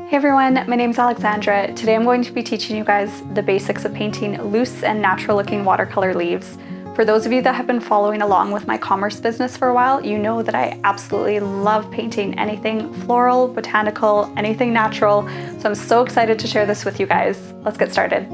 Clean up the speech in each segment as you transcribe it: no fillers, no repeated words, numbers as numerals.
Hey everyone, my name is Alexandra. Today I'm going to be teaching you guys the basics of painting loose and natural looking watercolor leaves. For those of you that have been following along with my commerce business for a while, you know that I absolutely love painting anything floral, botanical, anything natural. So I'm so excited to share this with you guys. Let's get started.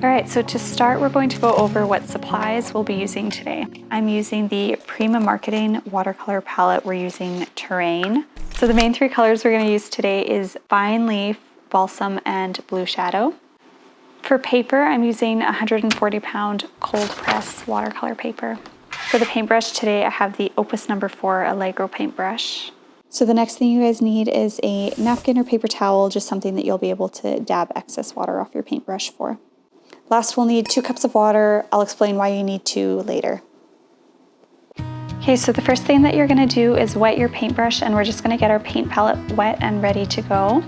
Alright, so to start, we're going to go over what supplies we'll be using today. I'm using the Prima Marketing watercolor palette. We're using Terrain. So the main three colors we're going to use today is Vine Leaf, Balsam, and Blue Shadow. For paper, I'm using 140-pound cold press watercolor paper. For the paintbrush today, I have the Opus No. 4 Allegro paintbrush. So the next thing you guys need is a napkin or paper towel, just something that you'll be able to dab excess water off your paintbrush for. Last, we'll need 2 cups of water. I'll explain why you need 2 later. Okay, so the first thing that you're gonna do is wet your paintbrush, and we're just gonna get our paint palette wet and ready to go. All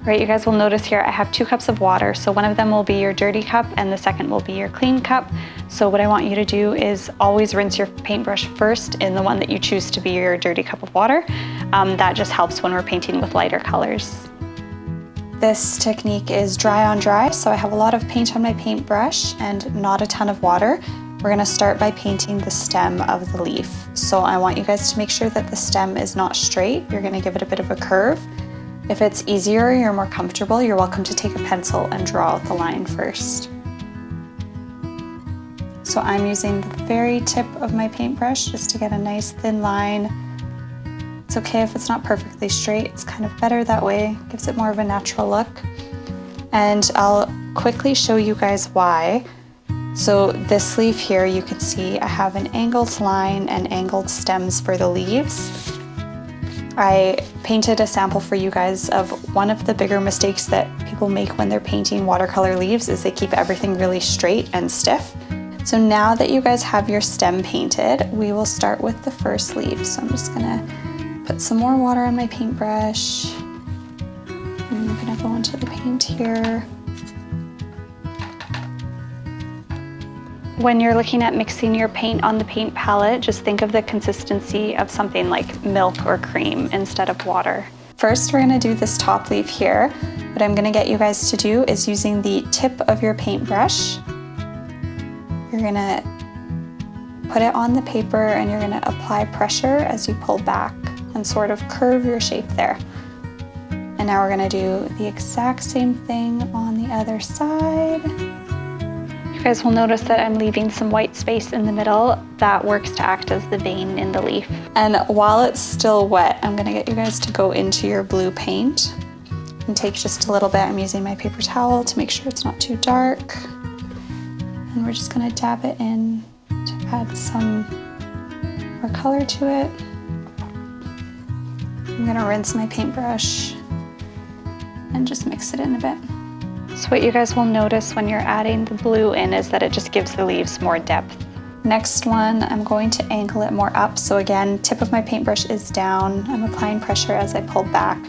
right, you guys will notice here I have 2 cups of water. So one of them will be your dirty cup and the second will be your clean cup. So what I want you to do is always rinse your paintbrush first in the one that you choose to be your dirty cup of water. That just helps when we're painting with lighter colors. This technique is dry on dry, so I have a lot of paint on my paintbrush and not a ton of water. We're gonna start by painting the stem of the leaf. So I want you guys to make sure that the stem is not straight. You're gonna give it a bit of a curve. If it's easier, you're more comfortable, you're welcome to take a pencil and draw out the line first. So I'm using the very tip of my paintbrush just to get a nice thin line. It's okay if it's not perfectly straight, it's kind of better that way, gives it more of a natural look. And I'll quickly show you guys why. So this leaf here, you can see I have an angled line and angled stems for the leaves. I painted a sample for you guys of one of the bigger mistakes that people make when they're painting watercolor leaves is they keep everything really straight and stiff. So now that you guys have your stem painted, we will start with the first leaf. So I'm just gonna put some more water on my paintbrush. And I'm gonna go into the paint here. When you're looking at mixing your paint on the paint palette, just think of the consistency of something like milk or cream instead of water. First, we're gonna do this top leaf here. What I'm gonna get you guys to do is using the tip of your paintbrush. You're gonna put it on the paper and you're gonna apply pressure as you pull back and sort of curve your shape there. And now we're gonna do the exact same thing on the other side. You guys will notice that I'm leaving some white space in the middle. That works to act as the vein in the leaf. And while it's still wet, I'm gonna get you guys to go into your blue paint and take just a little bit. I'm using my paper towel to make sure it's not too dark. And we're just gonna dab it in to add some more color to it. I'm gonna rinse my paintbrush and just mix it in a bit. So what you guys will notice when you're adding the blue in is that it just gives the leaves more depth. Next one, I'm going to angle it more up. So again, tip of my paintbrush is down. I'm applying pressure as I pull back.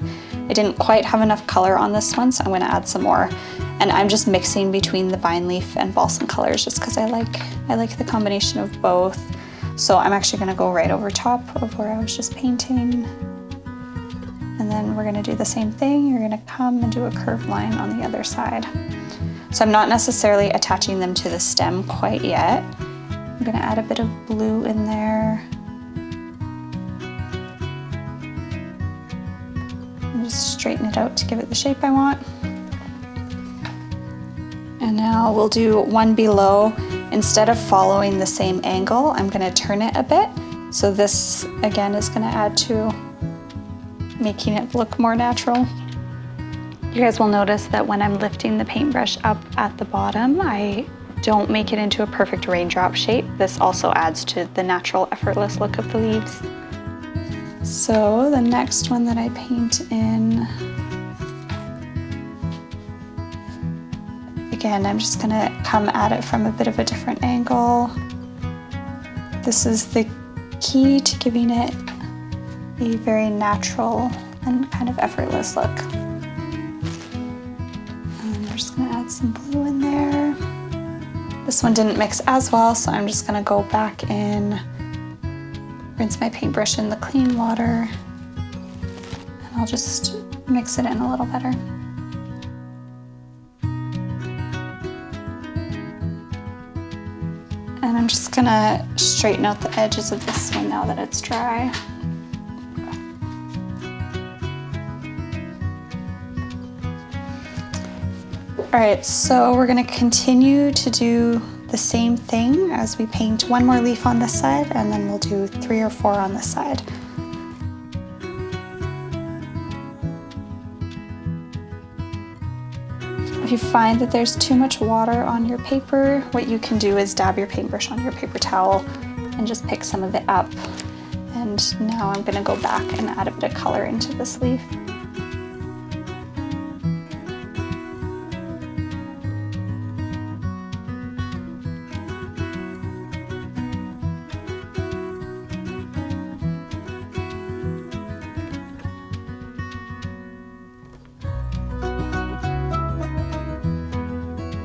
I didn't quite have enough color on this one, so I'm gonna add some more. And I'm just mixing between the vine leaf and balsam colors just because I like the combination of both. So I'm actually gonna go right over top of where I was just painting. And then we're gonna do the same thing. You're gonna come and do a curved line on the other side. So I'm not necessarily attaching them to the stem quite yet. I'm gonna add a bit of blue in there. And just straighten it out to give it the shape I want. And now we'll do one below. Instead of following the same angle, I'm gonna turn it a bit. So this, again, is gonna add to making it look more natural. You guys will notice that when I'm lifting the paintbrush up at the bottom, I don't make it into a perfect raindrop shape. This also adds to the natural, effortless look of the leaves. So the next one that I paint in, again, I'm just gonna come at it from a bit of a different angle. This is the key to giving it a very natural and kind of effortless look. And I'm just gonna add some blue in there. This one didn't mix as well, so I'm just gonna go back in, rinse my paintbrush in the clean water, and I'll just mix it in a little better. And I'm just gonna straighten out the edges of this one now that it's dry. All right, so we're gonna continue to do the same thing as we paint one more leaf on this side, and then we'll do 3 or 4 on this side. If you find that there's too much water on your paper, what you can do is dab your paintbrush on your paper towel and just pick some of it up. And now I'm gonna go back and add a bit of color into this leaf.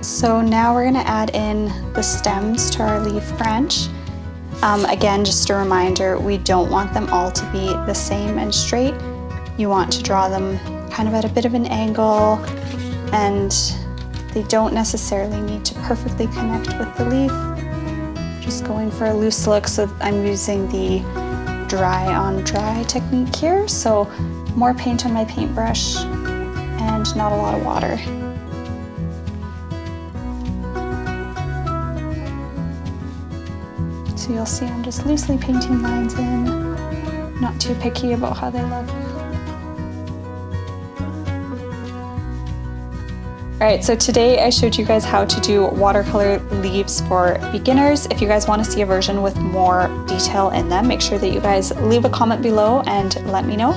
So now we're gonna add in the stems to our leaf branch. Again, just a reminder, we don't want them all to be the same and straight. You want to draw them kind of at a bit of an angle, and they don't necessarily need to perfectly connect with the leaf. Just going for a loose look, so I'm using the dry on dry technique here. So more paint on my paintbrush and not a lot of water. So you'll see I'm just loosely painting lines in, not too picky about how they look. All right, so today I showed you guys how to do watercolor leaves for beginners. If you guys want to see a version with more detail in them, make sure that you guys leave a comment below and let me know.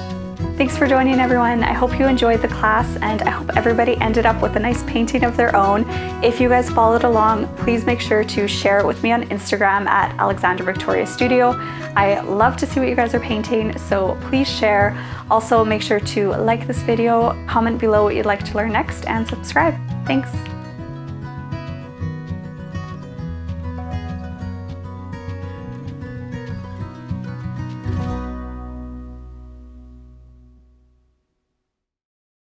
Thanks for joining, everyone. I hope you enjoyed the class, and I hope everybody ended up with a nice painting of their own. If you guys followed along, please make sure to share it with me on Instagram at Alexandra Victoria Studio. I love to see what you guys are painting, so please share. Also, make sure to like this video, comment below what you'd like to learn next, and subscribe. Thanks.